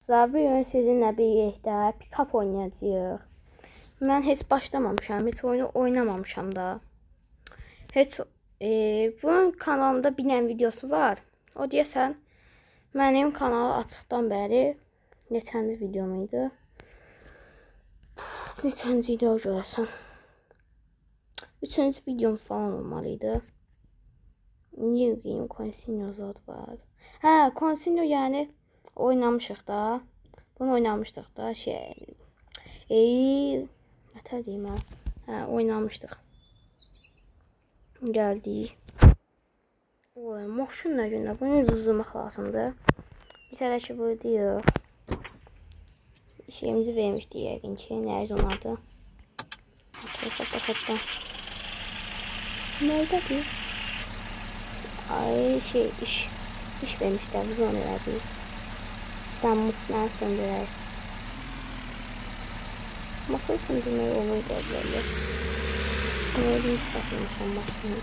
Bugün sizinlə birlikdə pick-up oynayacağıq. Mən heç başlamamışam, heç oyunu oynamamışam da. Bunun kanalımda bir dənə videosu var. O deyəsən mənim kanalı açıqdan bəri neçənci videom idi? Neçənci idi o görəsən? 3-cü videom falan olmalıydı. New Game Continue zad var. Hə, Continue yəni oynamışıq da. Bunu oynamışdıq da nətər deyim mən? Hə, oynamışdıq. Gəldik. Oy, maşın nə günə? Bunu uzunmaq lazımdır. Biz hələ ki buradayıq. Şeyimizi vermişdik yəqin ki. Nəyiz onun adı? Hatta. Nəydədir? Ay iş vermişlər. Biz onu verdik. Damlıqdan söndürək. Maşını söndürmək olmaydı əvvəli. Sinirimi çıxartmışam maşını.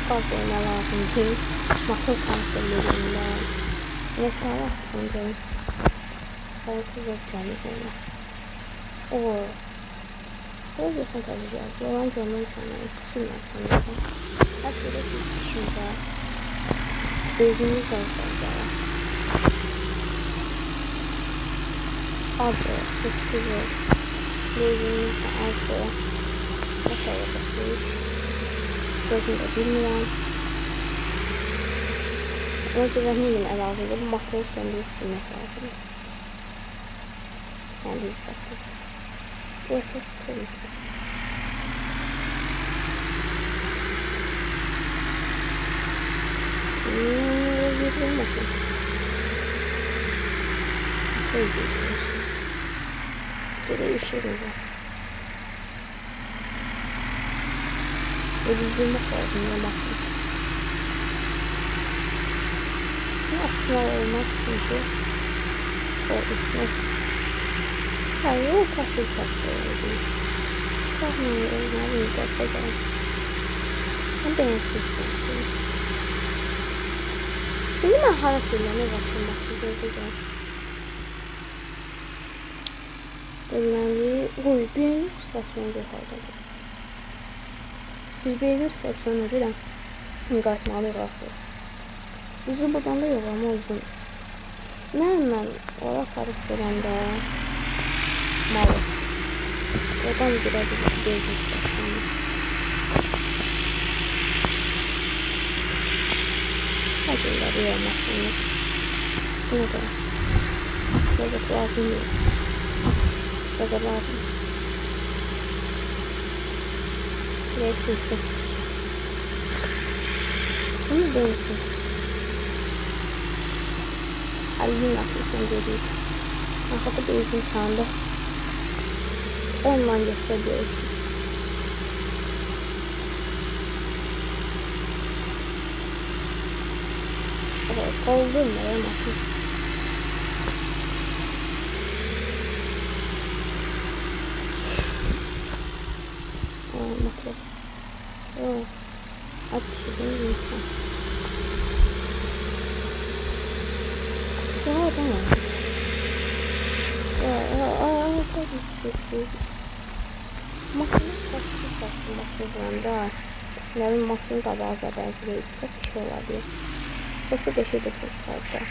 Qaz vermə lazımdır. Maşın kontrollərindən. Nətərə atdım. Sayıqı zövkəli qoyma. Burada görsən təzə gəldi. Olan görməmişəm mən. Sürməmişəm. Həsədə bir işim var. Bezimiz var. Azı, hepsizi. Bezimiz azı. Başa yapışır. Sözünü də bilmirəm. Ona görə neyim əlavədir? Bu maşını söndürüb silmək lazımdır. Yəni hissətdir. Orta tutulmuş. Yürüyülməsin. Böyle işimiz var. Yürüyülmək lazım yapmasın. Aslında olmaz çünkü o içmez. Hayır, o saçlı oldu. Sarmayı olmalıyım gerçekten. Ben beğensizsin. Şimdi ben hara sürmeme başlamak. Deməli, bir stasyonu dehaldadır. Biz bir stasyonu biləm, qayıtmalıyıq axı. Uzun buradan da yox, amma uzun. Mən ora aparıb görəndə malı. Oradan girədik bir stasyonu. Hadi ileri olmazsınız. Bunu da. Böyle lazım değil. Böyle lazım. Süresiz. Bunu değilsiz. Halinin aklısını görüyoruz. Arkada bir izin kandı. Ondan gösteriyoruz. Oldu mu ya maşın? Motor. At bir şey değil mi? Şu an da mı? Maşını saçlı da. Yani maşını da bazı benziyor. Çok bir şey olabilir. Dostu beşi de çıkardı.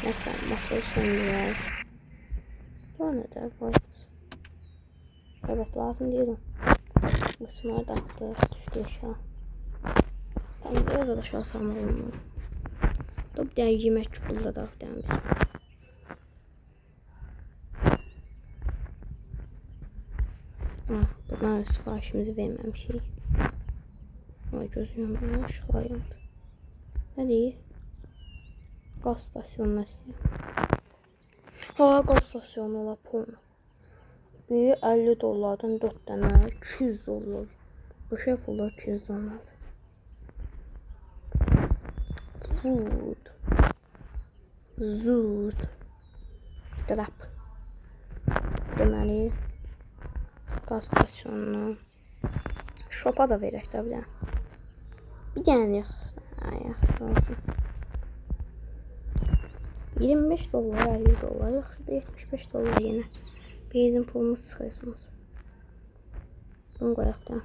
Mesela motor söndürür. Bu nedir? Evet lazım değilim. Kısımları da attı. Düştü aşağı. Bence öz aşağı salmalıyım. Bir tane yemek çubuğunda da attım biz. Bunlar siparişimizi vermemişik. Ay gözüm yandı. Işıqlar yandı. Hadi. Qaz stasyonuna istəyəm. Qaz stasyonu ola pul. Biri 50 dollardan 4 dənə 200 dollar. Bu şey pullar 200 dollar. Food. Zoot. Grab. Deməli qaz stasyonuna. Shop'a da verək də bir dənə. Bir dənə yox. Yaxşı olsun. 25 dolar, 50 dolar, yaxşı da 75 dolar yine. Benzin pulunu sıxıyorsunuz. Bunu qoyaq da.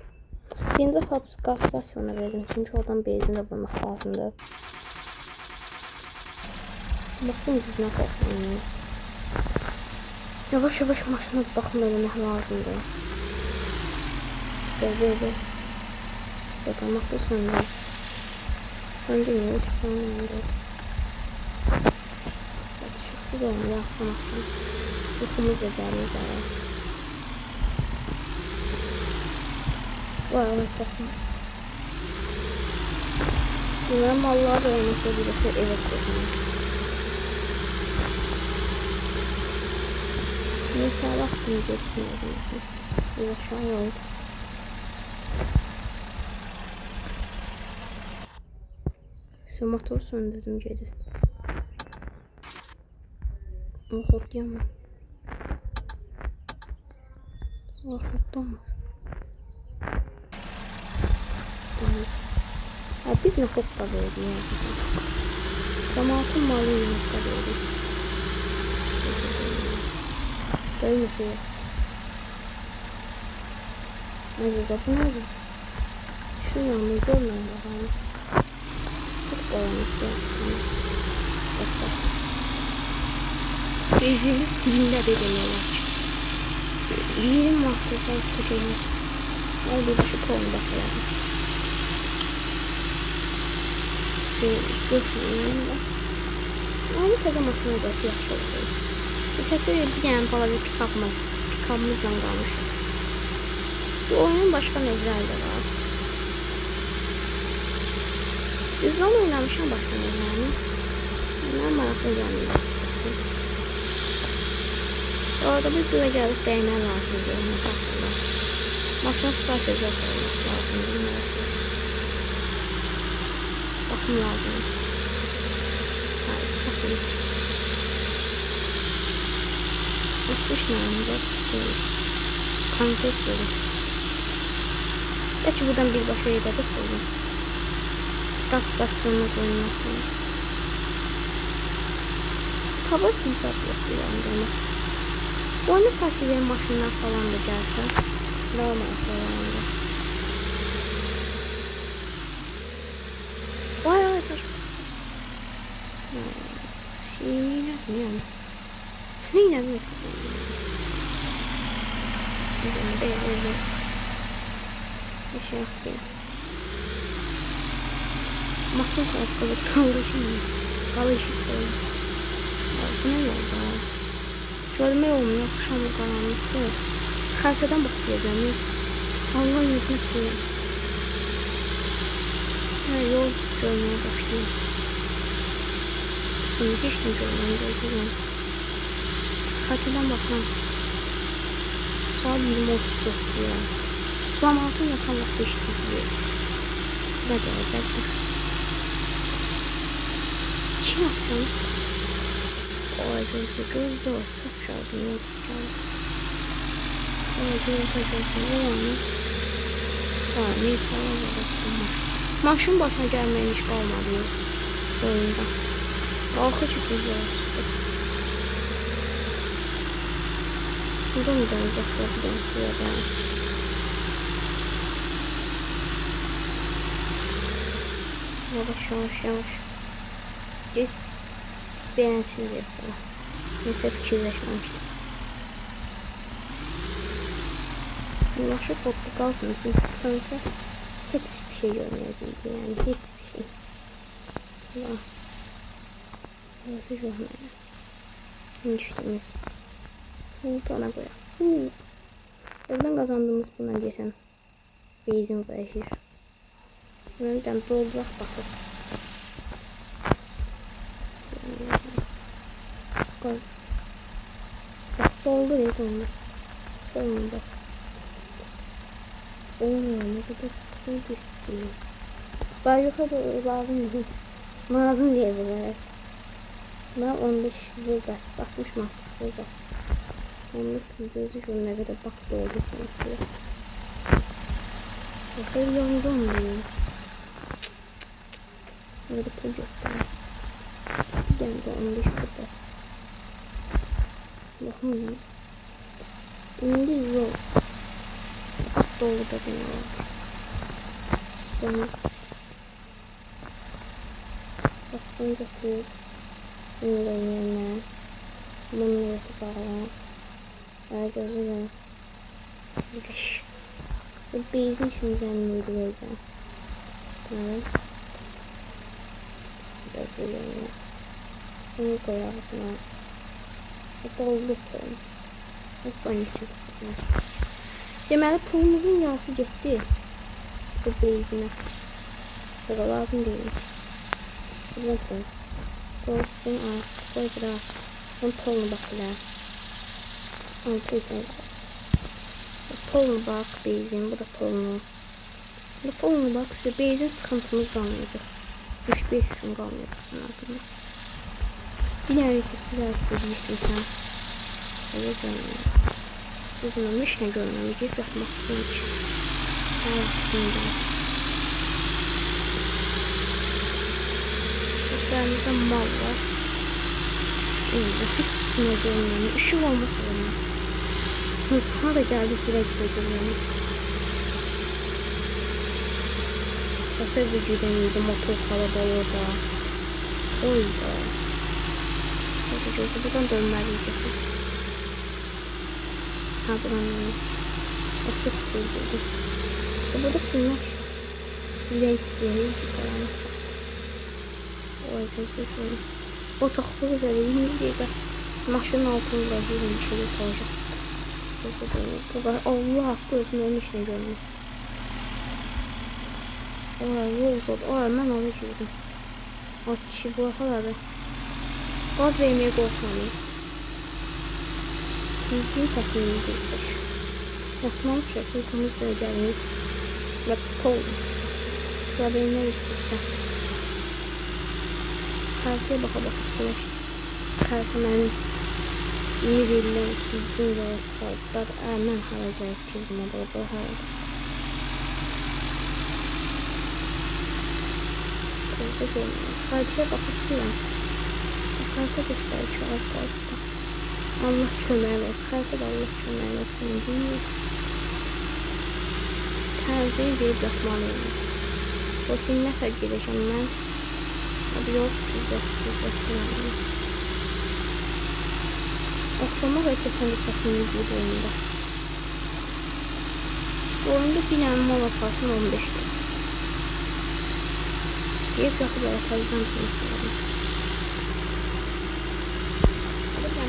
Birinci gaz stasyonuna verəcəm, çünki oradan benzinlə vurmaq lazımdır. Maşın ucuzuna baxmayın. Yavaş yavaş maşına da baxım eləmək lazımdır. Gel. Bakın maşın söndür. Söndürmüyor, söndürmüyor. Işıksız olmuyor, yaxlamaktan. Yuxumuz da gəlir bana. Vay sakın. Bilmem Allah'a da olmasa birisi eve sıkışıyor. Neyse vaktim geçsin o zaman. Bir aşağı oldu. Şu motoru söndürdüm gelir. Okutlayamam. Okutlamaz. Biz ne hoppa verdik ya. Cemaatin malıyla hoppa verdik. Böylesi yok. Nerede bu nerede? Şu yanında görmüyorum bakalım. Çok dolanık ya. Bezimiz dibinde de deniyorlar. 20 mahtıdan tutuyoruz. Ay bir şu konuda koyalım. Götürüyorum da. Aynı tadı maşına götü yaxşı oldu. Ötesi bir dənə balaca pikabımızla qalmışıq. Bu oyunun başqa mezləri də var. Güzel oynamışam başqa mezlərini. Bunlar maraqlı gəlmir. Orada bir gülə gəlib dəymək lazımdır. Maşına sifariş edəcək olmaq lazımdır. Bakım lazım. Hayır, bakım. 60 namında kanket verir. Belki buradan bir başa yere de sorun. Gaz stasyonuna koyulması. Kabul timsah yok bir anda. Bu oyunu saçılayan maşınlar falan da gelse. Normal falan da. Vay saçma. Sinirlenmiyorum. Sinirlenmiyorum. Sinirlenmiyorum. Bir şey yok ya. Maşın karşılığı kalışım. Kalışık böyle. Bu ne yolda? Görme olmuyor. Akşamı karanlıkta. Karşıdan bakıyorum. Allah yüzüne şey. Yol görmeye başlıyor. Şimdi hiç mi görmeye başlıyorum? Karşıdan bakmam. Saat 20:34 ya. Zamanın yatan vakti işletiyoruz. Belki. Kim yaptınız? O acısı kızdı o saf şarkını yapacağım. O acısı kızdı o anı. Ne falan var. Maşın başına gelmeyen iş kalmadı oyunda. Arka çıkınca olsun. Burada mı dönecekler bir de sırada? Yavaş. Git. Beğensiniz yapalım. Neyse fikirleşmemiştim. Yaşı koptu kalsın. Çünkü sanırsa hiçbir şey görmeyeceğiz. Yani hiçbir şey. Allah. Nasıl görmeye? Düştüğümüz. Sultana koyalım. Oradan kazandığımız bundan desem. Benzin verir. Önden doldurak bakır. Bak doldu dedi onu. Sonunda. Ne kadar koy düştü. Bayruka da lazım değil. Lazım değil bunlar. Ben 15 Vegas, 60 mantık Vegas. 15 videosu şunlara kadar bak doldu içimiz biraz. Bakır yandı mı? Burada pul götürəm. Bir dənə də 15 pul bəs. Baxın. İndi zor. Dolu da dönüyor. Çıktım. Bak bunu götür. Bunu da yerine. Bunu götür bağla. Daha gözüme. Gidiş. Bu bezin şimdi üzerine uygulayacaksın. Tamam. Gözü yerine. Bunu koy ağzına. Doldu koy. Nasıl geçiyorsun? Deməli pulumuzun yarısı getdi. Bu bezinə. Sonra lazım deyil. Buradan sonra. Qoysun az. Qoy bırak. Onun tolunu bak elə. Onu tezdən qoy. Tolunu bak bezin. Bu da tolunu. Bu tolunu bak. Size bezin sıkıntımız qalmayacaq. 3-5 gün qalmayacaq en azından. Bir dənə yuxusu var. Deyirsin sən. Öyle görmüyor. Uzunlamış ne görmüyor. Gidip yapmak istiyorum ki. Sayesinde. Üzerimizde mal var. Hiç ne görmüyor. Işık olmasa olmuyor. Hızına da geldi direkt görüyorum. Nasıl vücudan yedi motor kalabalığı da. Oy da. Buradan dönmeliydi. Hazırlanıyor. Çok güzel. Burada silmek bile istiyorum. Oy gözüküyor. O takılı güzel. 20 dakika. Maşının altında bir şey olacak. Gözüküyor. Allah gözümün önüne görmüyor. Oy yol zor. Oy ben onu gördüm. O kişi bu haladı. Gaz vermeye korkmalıyım. Düzgün çəkməyimiz gerekir. Yatmam uykumuz da gəlir. Və pol. Problemlər istəyirsən. Xərtiyə baxa istəyir. Xərti mənim ümid edirəm düzgün yola çıxardılar. Mən hala gəlib girmədə o hala. Gözə görməyəm. Xərtiyə baxa istəyirəm. Xərtiyə göstərir ki, az qaldı. Allah kömək olsun. Xərtə də Allah kömək olsun deyir. Tərziyi deyib yapmalıyım. O sinə fərq edəcəm mən. Abi yox, sizə. Oxşama və keçən də çəkimli bir oyunda. Bu oyunda bir dənə mola parçın 15'dir. Deyib yatıb elə təzdən tutmuşlarım.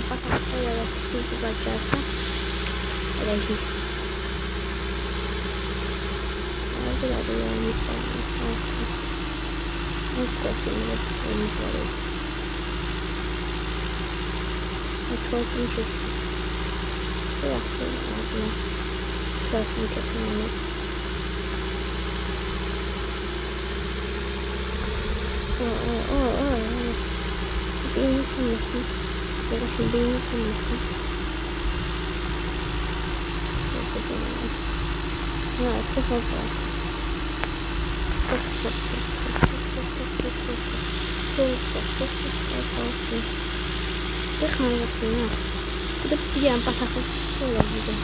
Patatesle ya da sütü bakarsın. Öyle değil. Burada da yanlış var. Nasıl kokuyor? Olmuş var. Korkum çekti. Bıraktım ağzına. Korkum çekti. Beyni sanmasın. Şimdi beyni sanmasın. Ya çok fazla. Çok. Tıkmayasın ya. Bu da bir yan bataklık şöyle gidiyor.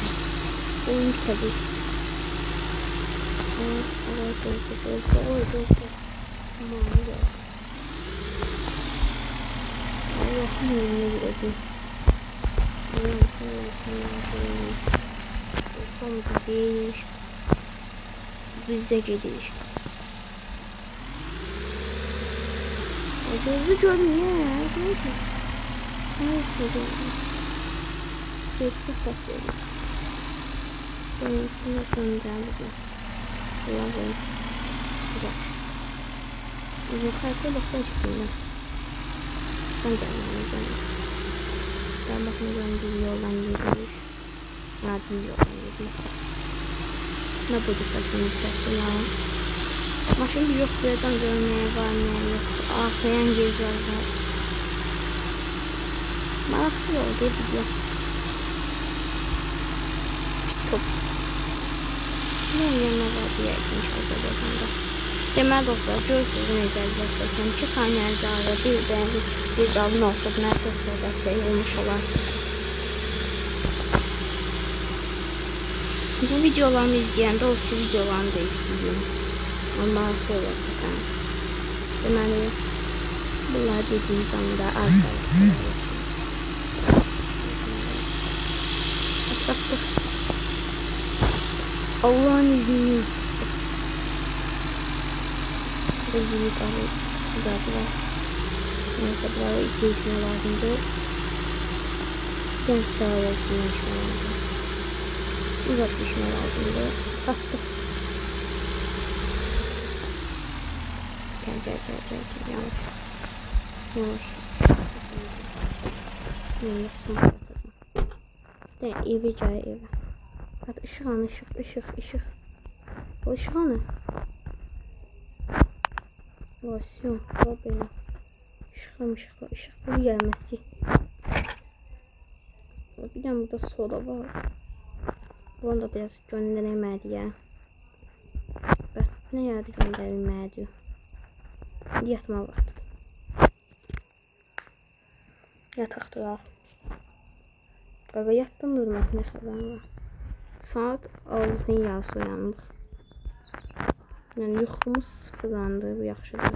Oyun tabi. Allah'ım önüne gireceğim. Allah'ım değil. Bize gidiyor. Gözü görmüyor ya. Neydi? Sana söyleyeyim. Geçti saflayayım. Bunun içine gönderdim. Allah'ım. Güzel. Bu sadece bakın çıkıyor. Ben gelmeyeceğim. Ben bakmayacağım düz yoldan gidiyormuş. Ya düz yoldan gidiyor. Ne bu saçını yükselttim ya. Maşın bir yoklayacağım görmeye varmaya yok. Arkayan geziyor var. Maraqlı oldu video. Top. Ne yerine var diye etmiş Azerbaycan'da. Deməli dostlar, görürsünüz necə əziyyət çəkirəm. 2 saniyənizi arada bir dalın olsun, nəsə dəstəyi olmuş olarsınız. Bu videolarımı izləyəndə o videolarını da izləyim. Maraqlı olur zaten. Deməli, bunlar dediyim zamanda arkadaşlar. Atlatdık. Allah'ın izniyle. Burada yukarı sıcağı var. Neyse buraya geçmeye lazımdı. Ben sağ olsun inşallah. Uzak düşme lazımdı. Sattık. Gel. Yavaş. Yavaş atacağım. De evi cay evi. Hadi ışık. O ışık anı. Vasyon. O benim. Işık bu gelmez ki. Bir de burada soda var. Bunu da biraz gönderemədi ya. Bəs nə yədi göndərilmədi? Yatma vaxtı. Yataq duraq. Qaqa yatdım durmaq nə xəbər var? Saat 6-nın yarısı uyandıq. Yəni yuxumuz sıfırlandı, bu yaxşıdır.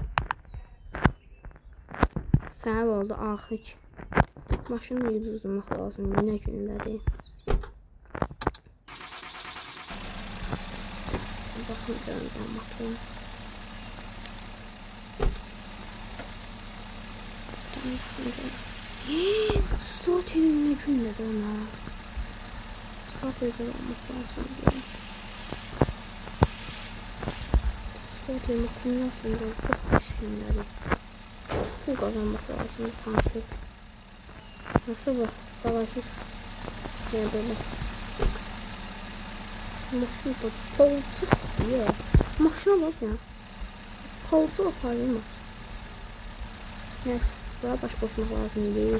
Səhər oldu axır ki. Maşını da yuduzdurmaq lazım, nə gündədir. Bakın görüntüden bakıyorum. Stat elimle cümlede ona. Stat ezel olmak lazım diye. Stat elimle kumlatınca çok düşünüyorum. Pul kazanmak lazım konkret. Nasıl vakit dalaşık. Ne böyle. Maşın da palçıq diye. Maşına bak ya. Palçıq aparılmaz. Neyse. Daha baş boşmaq lazım değil.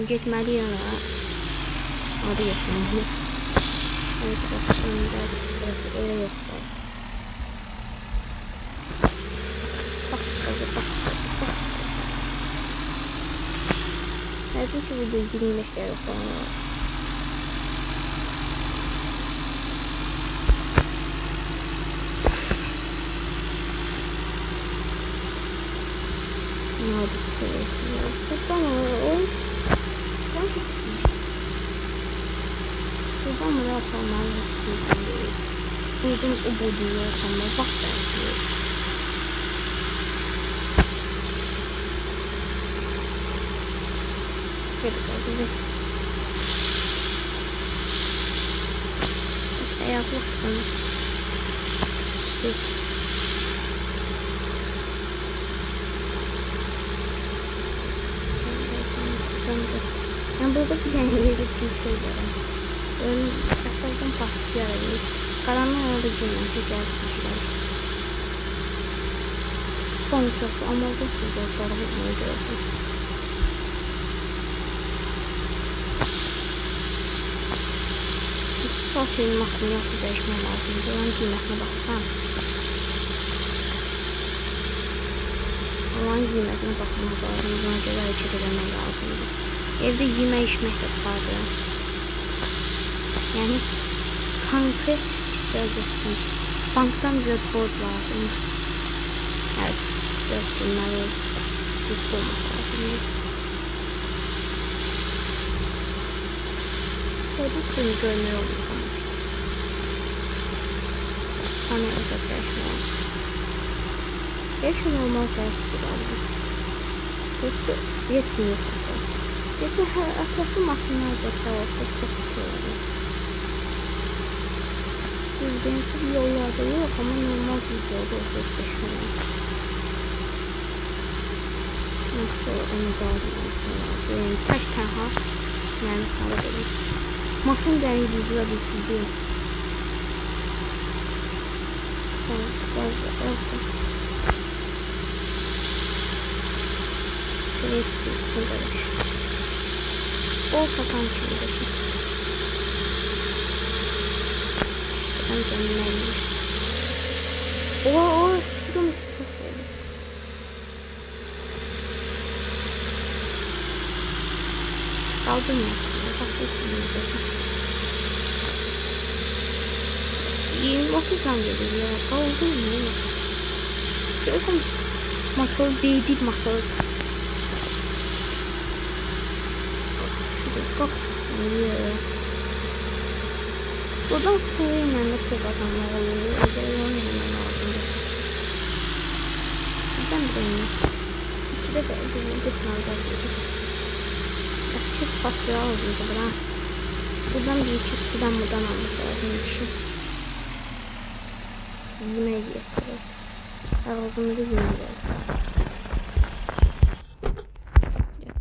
Getməliyəm ya. Adı getməliyəm. Neyse başlayalım. Öyle yok. Bas. Nerede ki bu düzgün meşleri falan var. Hadi sırası ya. Buradan o. Buradan mı yapanlar nasıl? Buradan o boyuyu yapanlar bak belki. Hadi bakalım. Ayaklık sana. Ben burada bir tane yedik bir şey var. Ön asaldan patlayarak. Karanlığa orada girmem. Tekrar kuşlar. Sponsorsu ama çok güzel. Para bitmeye görsün. Stafin makinesi değişmem lazım. Onun kıymetine baksam. Onun kıymetine bakmak lazım. Buna göre hareket edemem lazımdır. Evde yeme içmek de vardı. Yani konkret isteyecektim. Banktan bize borç lazım. Evet, biraz bunları sıkıntı olmak lazım. Orada seni görmüyor oldum. Hani uzaklaşma. Yaşın olmaz belki aldım. Dostu yetmiyor zaten. Gece her etrafı maşınlar zaten olsa çok güzel olur. Düzgünsiz yollarda yok ama normal düz yolda olsa geçmiyor. Nasıl onu da aldım. Yani kaç tane yani para verir. Maşın dengi düzülə bilsin değil. Az. Şurayı silsin kardeş. Spor satan kimdir? Tam dönməymiş. Ooo, speedometre çok oldu. Kaldım ya. Kaldım. 20-30 saniye geliyor. Kaldım ya. Görüyorsun motor değil motor. Çok iyi. Buradan suyla ne kazanmak oluyor. Özel olmayan lazım. Buradan dönüyor. İkide de ödülünce sınavda dedik. Açık fatura aldım buna. Buradan bir iki sudan buradan almak lazım. Yemeğe gidiyoruz. Ağzımızı yiyeceğiz.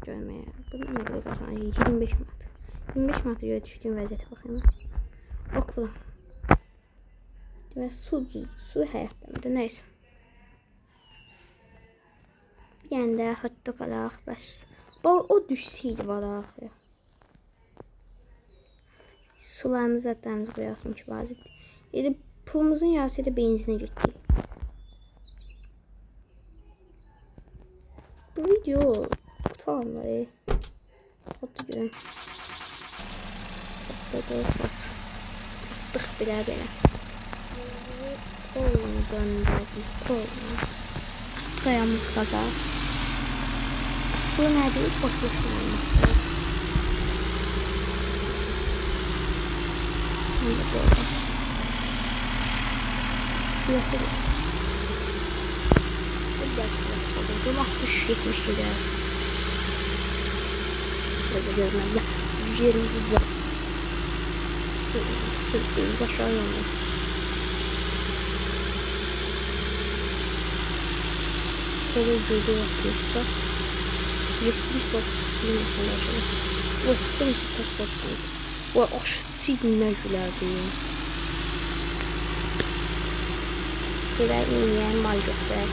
Görmeye. Bunu ne kadar kazanacağız? 25 manat. 25 manat göre düştüğüm vəziyyətə baxayım. Okula. Ve su hayatlarında neyse. Yani de hatta kalaq bəs. O düşseydi var axı. Sularımızı zətlərimizi qoyasın ki vazifdir. Yəni pulumuzun yarısı da benzinə getdi. Bu video qutarlar. Hatta görün. Hatta atdıq belə. Kolunu göndərdik. Kolunu. Dayamız qazar. Bu nədir? Boş-boş olmaq. Şimdi böyle. Siyahı da. Bu da siyahı. Bu 60-70 gider. Böyle görmem. Yerimizi de. Sırtımız aşağı yolda. Şöyle gördüğü yapıyorsa 70 30 bin arkadaşlar. Bu sıkıntı çok çok. Bu aşırı ne gülerdi. Güler iyi mal göster.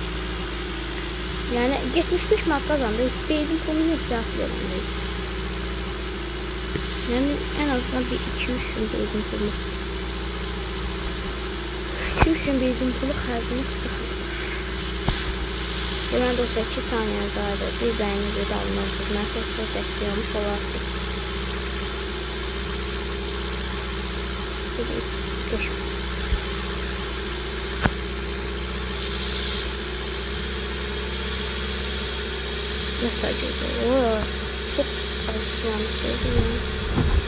Yani 75 mark kazandı. Benzin pulunu siyasi verildi. Yani en azından bir 2-3 gün benzin pulumuz. 2-3 gün benzin pulu harcımız sıkılır. Ben de 8 saniye vardı. Bir beğeninizi de almalısınız. Ben çok destekliyormuş olarsınız. Siz geçin. Nasıl acaba? Ooo. Çok alışkanlık.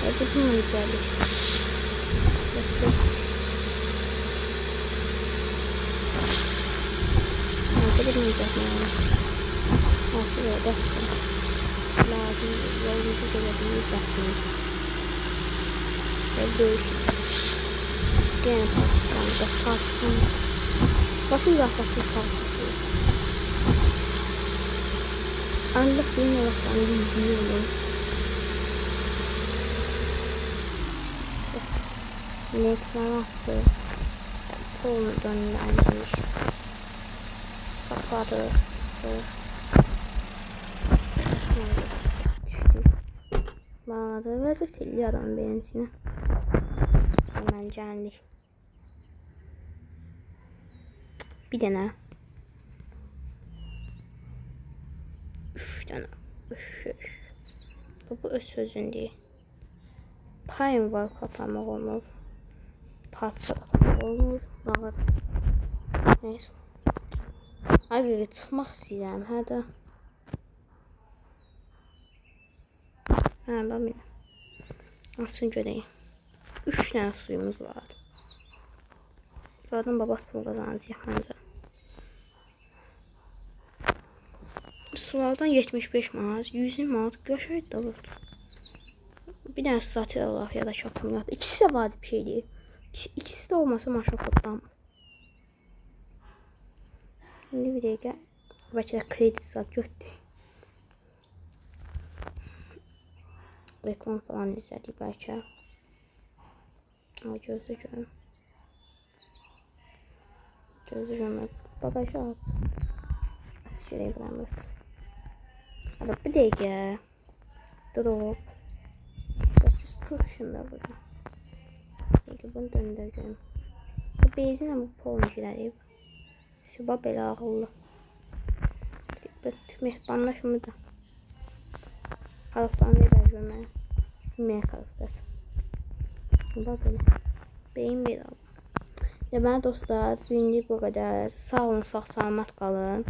Hadi bunu güzellik. Bakın. Bilmeyecek yani. Nasıl ya bastım. Lazım yolumuzu görebilirsiniz. Ve görüşürüz. Gene tartışkan. Bakın yaklaşık tartışıyor. Anlık bir olaraktan yüzüyorum. Netler attı. Kolunu döndürmüş. Sakladı. Düştü. Bağladı ve zıtılıyor adam benzine. Hemen geldik. Bir tane. 3 tane. Bu öz sözün değil. Payım var kapamaq olmaz. Parça kapamaq olmaz. Bağır. Neyse. Abi çıxmaq istəyirəm, hə də. Hə, bax belə. Açın görəyim. 3 dənə suyumuz var. Buradan babat pul qazanacaq məncə. Sulardan 75 manat, 100 manat qəşəng də var. Bir dənə strateji olaraq ya da şokumlat. İkisi də vacib şey deyil. İkisi də olmasa maşın xodlanmır. Şimdi bir dəqiqə bəlkə də kredi zat götürdük. Reklam falan izlədik bəlkə. Gözlə görüm. Gözlə görüm. Bagajı aç. Aç görək biləm. Hadi bir dəqiqə. Drop. Bəs çıxışında burada. Dəqiqə bunu döndürəcəm. Bezinlə bu poluncuları. Şuba belə ağıllı. Mehribanlaşımı da. Kalıplarını ver görmeye. Bilmeyen kalıptasın. Şuba böyle. Beyin bir al. Deməli dostlar, bugünlük bu qədər. Sağ olun, sağ salamat qalın.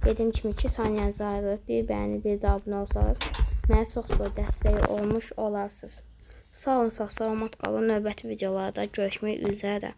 Dediyim kimi 2 saniyənizi ayırıb bir bəyəni, bir də abunə olsanız mənə çox dəstəyi olmuş olarsınız. Sağ olun, sağ salamat qalın. Növbəti videolarda görüşmək üzrə.